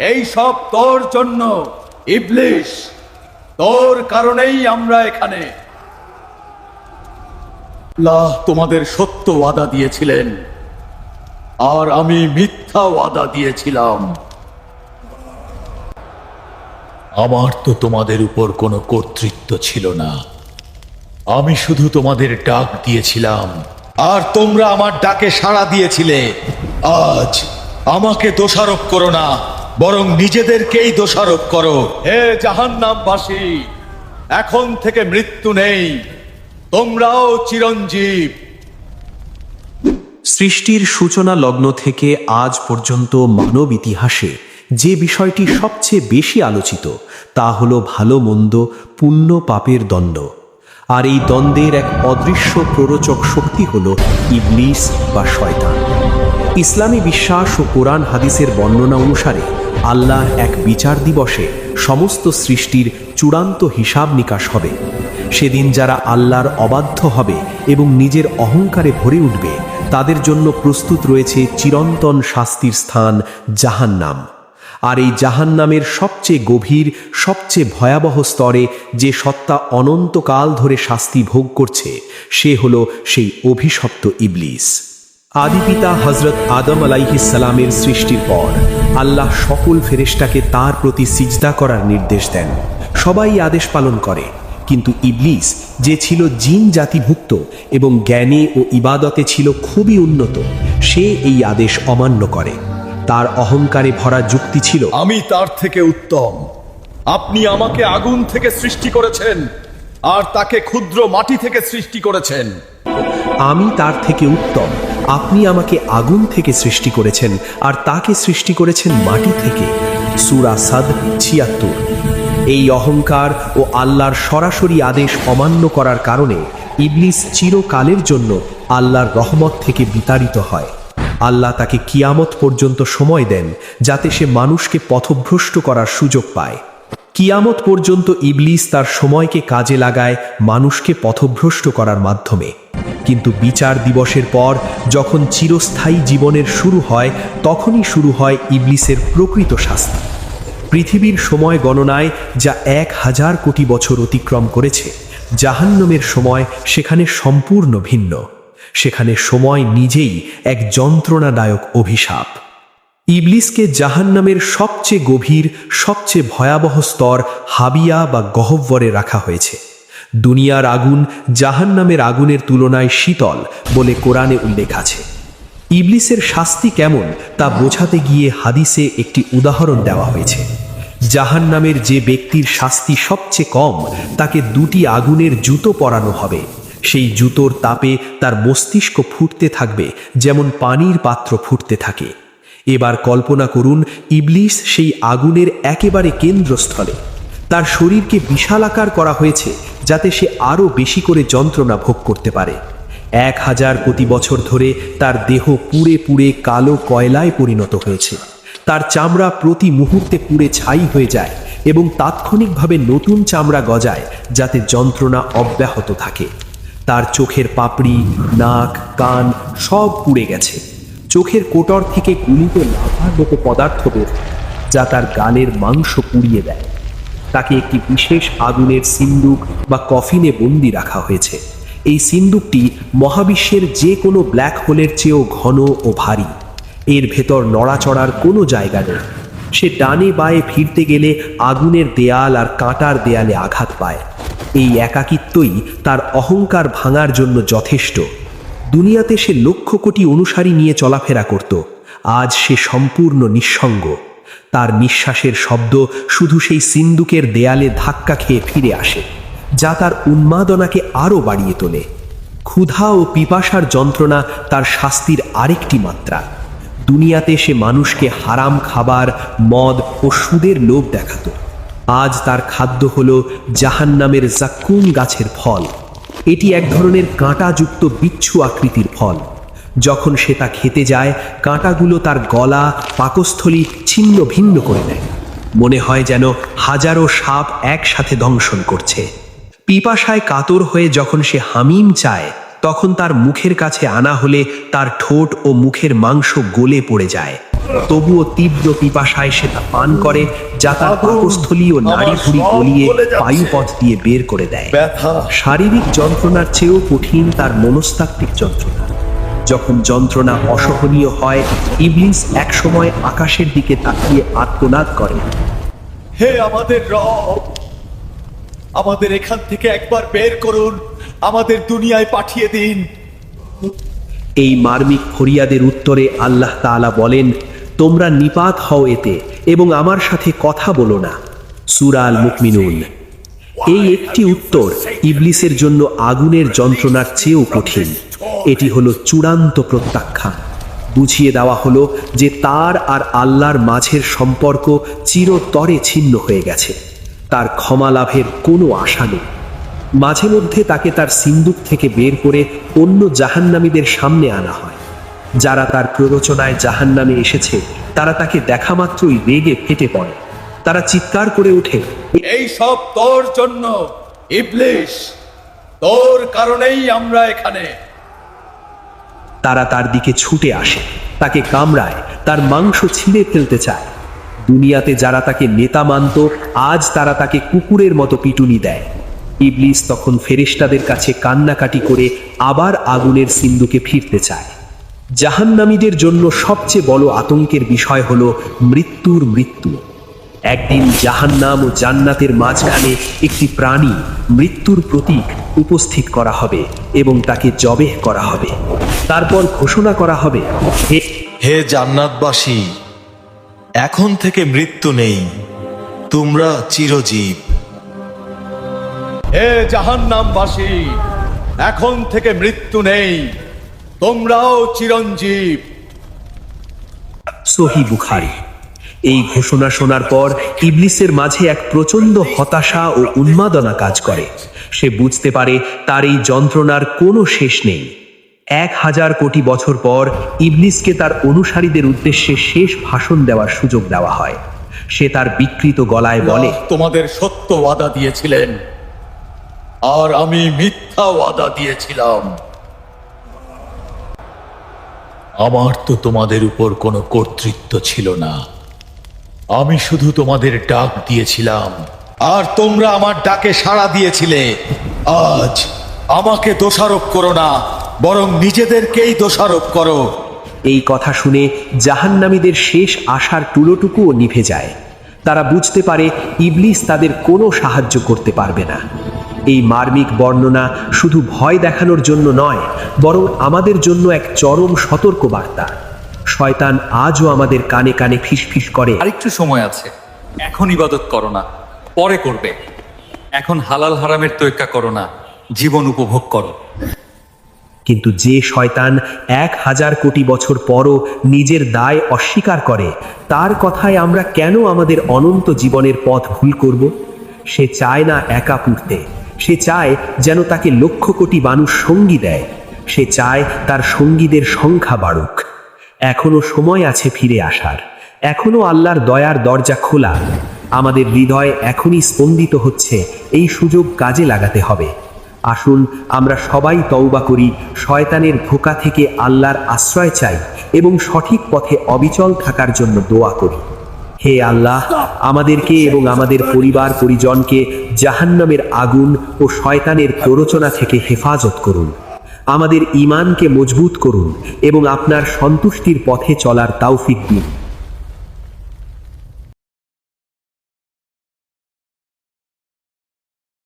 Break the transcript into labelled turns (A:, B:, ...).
A: এই সব তোর জন্য ইবলিস, তোর কারণেই আমরা এখানে। আল্লাহ তোমাদের সত্য ওয়াদা দিয়েছিলেন, আর আমি মিথ্যা ওয়াদা দিয়েছিলাম। আমার তো তোমাদের উপর কোনো কর্তৃত্ব ছিল না, আমি শুধু তোমাদের ডাক দিয়েছিলাম, আর তোমরা আমার ডাকে সাড়া দিয়েছিলে। আজ আমাকে দোষারোপ করো না, বরং নিজেদেরকেই দোষারোপ করো। হে জাহান্নামবাসী, এখন থেকে মৃত্যু নেই, তোমরাও চিরঞ্জীব।
B: সৃষ্টির সূচনা লগ্ন থেকে আজ পর্যন্ত মানব ইতিহাসে যে বিষয়টি সবচেয়ে বেশি আলোচিত তা হলো ভালো মন্দ, পুণ্য পাপের দ্বন্দ্ব। আর এই দ্বন্দ্বের এক অদৃশ্য প্ররোচক শক্তি হল ইবলিস বা শয়তান। ইসলামী বিশ্বাস ও কোরআন হাদিসের বর্ণনা অনুসারে আল্লাহর এক বিচার দিবসে সমস্ত সৃষ্টির চূড়ান্ত হিসাব নিকাশ হবে। সেদিন যারা আল্লাহর অবাধ্য হবে এবং নিজের অহংকারে ভরে উঠবে, তাদের জন্য প্রস্তুত রয়েছে চিরন্তন শাস্তির স্থান জাহান্নাম। আর এই জাহান্নামের সবচেয়ে গভীর, সবচেয়ে ভয়াবহ স্তরে যে সত্তা অনন্তকাল ধরে শাস্তি ভোগ করছে, সে হলো সেই অভিশপ্ত ইবলিস। আদিপিতা হযরত আদম আলাইহিস সালামের সৃষ্টির পর আল্লাহ সকল ফেরেশতাকে তার প্রতি সিজদা করার নির্দেশ দেন। সবাই আদেশ পালন করে, কিন্তু ইবলিস, যে ছিল জিন জাতিভুক্ত এবং জ্ঞানে ও ইবাদতে ছিল খুবই উন্নত, সে এই আদেশ অমান্য করে। তার অহংকারে ভরা যুক্তি ছিল,
A: আমি তার থেকে উত্তম, আপনি আমাকে আগুন থেকে সৃষ্টি করেছেন, আর তাকে ক্ষুদ্র মাটি থেকে সৃষ্টি করেছেন।
B: আমি তার থেকে উত্তম, আপনি আমাকে আগুন থেকে সৃষ্টি করেছেন, আর তাকে সৃষ্টি করেছেন মাটি থেকে। সূরা সাদ ৭৬। এই অহংকার ও আল্লাহর সরাসরি আদেশ অমান্য করার কারণে ইবলিস চিরকালের জন্য আল্লাহর রহমত থেকে বিতাড়িত হয়। আল্লাহ তাকে কিয়ামত পর্যন্ত সময় দেন, যাতে সে মানুষকে পথভ্রষ্ট করার সুযোগ পায়। কিয়ামত পর্যন্ত ইবলিস তার সময়কে কাজে লাগায় মানুষকে পথভ্রষ্ট করার মাধ্যমে। কিন্তু বিচার দিবসের পর যখন চিরস্থায়ী জীবনের শুরু হয়, তখনই শুরু হয় ইবলিসের প্রকৃত শাস্তি। পৃথিবীর সময় গণনায় যা ১,০০০ কোটি বছর অতিক্রম করেছে, জাহান্নামের সময় সেখানে সম্পূর্ণ ভিন্ন। সেখানে সময় নিজেই এক যন্ত্রণাদায়ক অভিশাপ। ইবলিসকে জাহান্নামের সবচেয়ে গভীর, সবচেয়ে ভয়াবহ স্তর হাবিয়া বা গহ্বরে রাখা হয়েছে। দুনিয়ার আগুন জাহান্নামের আগুনের তুলনায় শীতল বলে কোরআনে উল্লেখ আছে। ইবলিসের শাস্তি কেমন তা বোঝাতে গিয়ে হাদিসে একটি উদাহরণ দেওয়া হয়েছে। জাহান্নামের যে ব্যক্তির শাস্তি সবচেয়ে কম, তাকে ২টি আগুনের জুতো পরানো হবে। সেই জুতোর তাপে তার মস্তিষ্ক ফুটতে থাকবে যেমন পানির পাত্র ফুটতে থাকে। এবার কল্পনা করুন, ইবলিস সেই আগুনের একেবারে কেন্দ্রস্থলে। তার শরীরকে বিশালাকার করা হয়েছে যাতে সে আরও বেশি করে যন্ত্রণা ভোগ করতে পারে। ১,০০০ কোটি বছর ধরে তার দেহ পুড়ে পুড়ে কালো কয়লায় পরিণত হয়েছে। তার চামড়া প্রতি মুহূর্তে পুড়ে ছাই হয়ে যায় এবং তাৎক্ষণিকভাবে নতুন চামড়া গজায়, যাতে যন্ত্রণা অব্যাহত থাকে। তার চোখের পাপড়ি, নাক, কান সব পুড়ে গেছে। চোখের কোটর থেকে গুলিত লাভার মতো পদার্থ বের হয়, যা তার গালের মাংস পুড়িয়ে দেয়। তাকে একটি বিশেষ আগুনের সিন্দুক বা কফিনে বন্দি রাখা হয়েছে। এই সিন্দুকটি মহাবিশ্বের যে কোনো ব্ল্যাক হোলের চেয়েও ঘন ও ভারী। এর ভেতর নড়াচড়ার কোনো জায়গা নেই। সে ডানে বায়ে ফিরতে গেলে আগুনের দেয়াল আর কাঁটার দেয়ালে আঘাত পায়। এই একাকিত্বই তার অহংকার ভাঙার জন্য যথেষ্ট। দুনিয়াতে সে লক্ষ কোটি অনুসারী নিয়ে চলাফেরা করত, আজ সে সম্পূর্ণ নিঃসঙ্গ। তার নিঃশ্বাসের শব্দ শুধু সেই সিন্দুকের দেয়ালে ধাক্কা খেয়ে ফিরে আসে, যা তার উন্মাদনাকে আরও বাড়িয়ে তোলে। ক্ষুধা ও পিপাসার যন্ত্রণা তার শাস্তির আরেকটি মাত্রা। দুনিয়াতে সে মানুষকে হারাম খাবার, মদ ও সুদের লোভ দেখাত। আজ তার খাদ্য হল জাহান্নামের জাক্কুম গাছের ফল। এটি এক ধরনের কাঁটাযুক্ত বিচ্ছু আকৃতির ফল। যখন সে তা খেতে যায়, কাঁটাগুলো তার গলা, পাকস্থলী ছিন্ন ভিন্ন করে দেয়। মনে হয় যেন হাজারো সাপ একসাথে দংশন করছে। পিপাসায় কাতর হয়ে যখন সে হামিম চায়, তখন তার মুখের কাছে আনা হলে তার ঠোঁট ও মুখের মাংস গলে পড়ে যায়। তবুও তীব্র পিপাসায় সে তা পান করে, যা তার পাকস্থলী ও নাড়িভুড়ি গলিয়ে বায়ুপথ দিয়ে বের করে দেয়।
A: ব্যথা,
B: শারীরিক যন্ত্রণার চেয়েও কঠিন তার মনস্তাত্ত্বিক যন্ত্রণা। যখন যন্ত্রণা অসহনীয় হয়, ইবলিস একসময় আকাশের দিকে তাকিয়ে আর্তনাদ করে,
A: হে আমাদের রব, আমাদের এখান থেকে একবার বের করুন, আমাদের দুনিয়ায় পাঠিয়ে দিন।
B: এই মার্মিক ফরিয়াদের উত্তরে আল্লাহ তাআলা বলেন, তোমরা নিপাত হও এতে এবং আমার সাথে কথা বলো না। সূরা আল মুমিনুন। এই একটি উত্তর ইবলিসের জন্য আগুনের যন্ত্রণার চেয়েও কঠিন। এটি হলো চূড়ান্ত প্রত্যাখ্যান। বুঝিয়ে দেওয়া হলো যে তার আর আল্লাহর মাঝের সম্পর্ক চিরতরে ছিন্ন হয়ে গেছে। তার ক্ষমা লাভের কোনো আশা নেই। মাঝে মধ্যে তাকে তার সিন্দুক থেকে বের করে অন্য জাহান্নামীদের সামনে আনা হয়। যারা তার প্ররোচনায় জাহান্নামে এসেছে তারা তাকে দেখা মাত্রই রেগে ফেটে পড়ে। তারা চিৎকার করে ওঠে,
A: এই সব তোর জন্য ইবলিস, তোর কারণেই আমরা এখানে।
B: তারা তার দিকে ছুটে আসে, তাকে কামড়ায়, তার মাংস ছিঁড়ে ফেলতে চায়। দুনিয়াতে যারা তাকে নেতা মানত, আজ তারা তাকে কুকুরের মতো পিটুনি দেয়। ইবলিস তখন ফেরেশতাদের কাছে কান্নাকাটি করে আবার আগুনের সিন্ধুকে ফিরতে চায়। জাহান্নামীদের জন্য সবচেয়ে বড় আতঙ্কের বিষয় হলো মৃত্যুর মৃত্যু। একদিন জাহান্নাম ও জান্নাতের মাঝখানে একটি প্রাণী, মৃত্যুর প্রতীক, উপস্থিত করা হবে এবং তাকে জবেহ করা হবে। তারপর ঘোষণা করা হবে,
A: হে জান্নাতবাসী, এখন থেকে মৃত্যু নেই, তোমরা চিরজীব। হে জাহান্নামবাসী, এখন থেকে মৃত্যু নেই, তোমরাও চিরঞ্জীব।
B: সহিহ বুখারী। এই ঘোষণা শোনার পর ইবলিসের মাঝে এক প্রচণ্ড হতাশা ও উন্মাদনা কাজ করে। সে বুঝতে পারে তার এই যন্ত্রণার কোনো শেষ নেই। 1000 কোটি বছর পর ইবলিসকে তার অনুসারীদের উদ্দেশ্যে শেষ ভাষণ দেওয়ার সুযোগ দেওয়া হয়। সে তার বিকৃত গলায় বলে,
A: তোমাদের সত্য ওয়াদা দিয়েছিলেন আর আমি মিথ্যা ওয়াদা দিয়েছিলাম। আমার তো তোমাদের উপর কোনো কর্তৃত্ব ছিল না, আমি শুধু তোমাদের ডাক দিয়েছিলাম আর তোমরা আমার ডাকে সাড়া দিয়েছিলে। আজ আমাকে দোষারোপ করো না, বরং নিজেদেরকেই দোষারোপ করো।
B: এই কথা শুনে জাহান্নামীদের শেষ আশার টুলোটুকুও নিভে যায়। তারা বুঝতে পারে ইবলিস তাদের কোনো সাহায্য করতে পারবে না। এই মার্মিক বর্ণনা শুধু ভয় দেখানোর জন্য নয়, বরং আমাদের জন্য এক চরম সতর্কবার্তা। শয়তান আজও আমাদের কানে কানে ফিসফিস করে,
C: আরেকটু সময় আছে, এখন ইবাদত করো না, পরে করবে। এখন হালাল হারামের তোয়াক্কা করো না, জীবন উপভোগ করো।
B: কিন্তু যে শয়তান 1000 কোটি বছর পরও নিজের দায় অস্বীকার করে, তার কথায় আমরা কেন আমাদের অনন্ত জীবনের পথ ভুল করব? সে চায় না একা পুড়তে, সে চায় যেন তাকে লক্ষ কোটি মানুষ সঙ্গী দেয়। সে চায় তার সঙ্গীদের সংখ্যা বাড়ুক। এখনো সময় আছে ফিরে আসার, এখনো আল্লাহর দয়ার দরজা খোলা। আমাদের হৃদয় এখনই স্পন্দিত হচ্ছে, এই সুযোগ কাজে লাগাতে হবে। আসুন আমরা সবাই তওবা করি, শয়তানের ধোঁকা থেকে আল্লাহর আশ্রয় চাই এবং সঠিক পথে অবিচল থাকার জন্য দোয়া করি। হে আল্লাহ, আমাদেরকে এবং আমাদের পরিবার পরিজনকে জাহান্নামের আগুন ও শয়তানের প্ররোচনা থেকে হেফাজত করুন। আমাদের ঈমানকে মজবুত করুন এবং আপনার সন্তুষ্টির পথে চলার তৌফিক দিন।